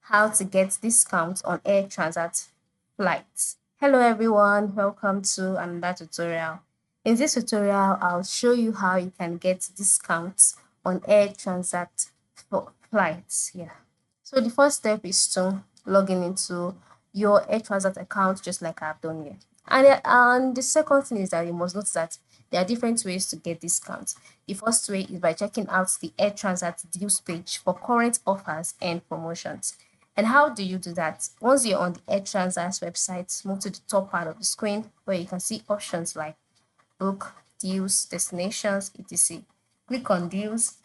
how to get discounts on Air Transat flights. Hello everyone, welcome to another tutorial. In this tutorial, I'll show you how you can get discounts on Air Transat flights. So the first step is to log in into your Air Transat account just like I've done here. And the second thing is that you must notice that there are different ways to get discounts. The first way is by checking out the Air Transat deals page for current offers and promotions. And how do you do that? Once you're on the Air Transat website, move to the top part of the screen where you can see options like book, deals, destinations, etc. Click on deals,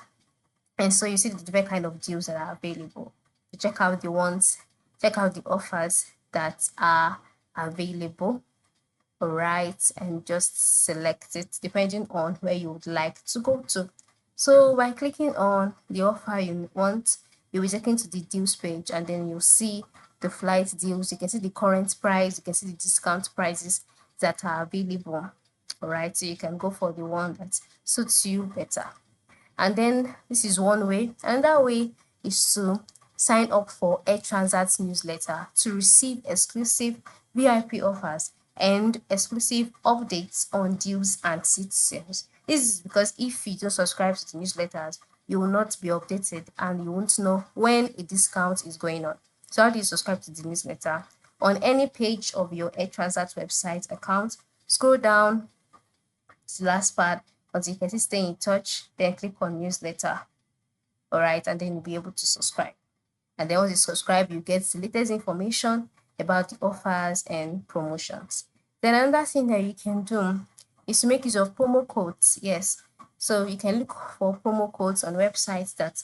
and so you see the different kind of deals that are available. You check out check out the offers that are available, all right, and just select it depending on where you would like to go to. So by clicking on the offer you want, you'll be taken to the deals page, and then you'll see the flight deals. You can see the current price, you can see the discount prices that are available. All right, so you can go for the one that suits you better. And then this is one way. Another way is to sign up for Air Transat's newsletter to receive exclusive VIP offers and exclusive updates on deals and seat sales. This is because if you don't subscribe to the newsletters, you will not be updated and you won't know when a discount is going on. So how do you subscribe to the newsletter? On any page of your Air Transat website account, scroll down to the last part until you can see stay in touch, then click on newsletter. All right, and then you'll be able to subscribe. And then once you subscribe, you get the latest information about the offers and promotions. Then another thing that you can do is to make use of promo codes. Yes, so you can look for promo codes on websites that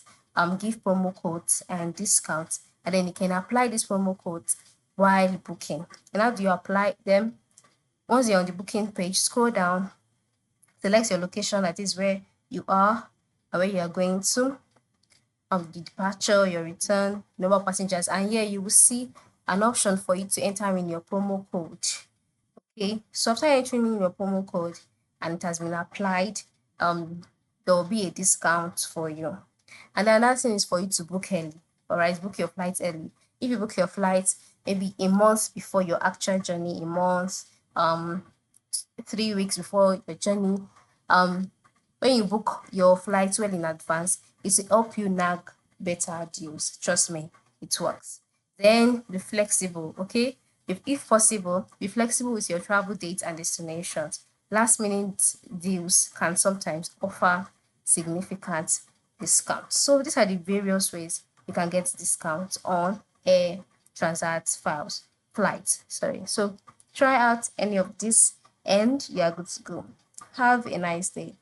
give promo codes and discounts, and then you can apply these promo codes while booking. And how do you apply them? Once you're on the booking page, scroll down, select your location, that is where you are and where you are going to, the departure, your return, number of passengers, and here you will see an option for you to enter in your promo code. Okay, so after entering in your promo code and it has been applied, there will be a discount for you. And another thing is for you to book early. All right, book your flight early. If you book your flight maybe a month before your actual journey, a month, 3 weeks before your journey, when you book your flight well in advance, it will help you nag better deals. Trust me, it works. Then be flexible, okay? If possible, be flexible with your travel dates and destinations. Last minute deals can sometimes offer significant discounts. So these are the various ways you can get discounts on Air Transat flights. Sorry. So try out any of this and you are good to go. Have a nice day.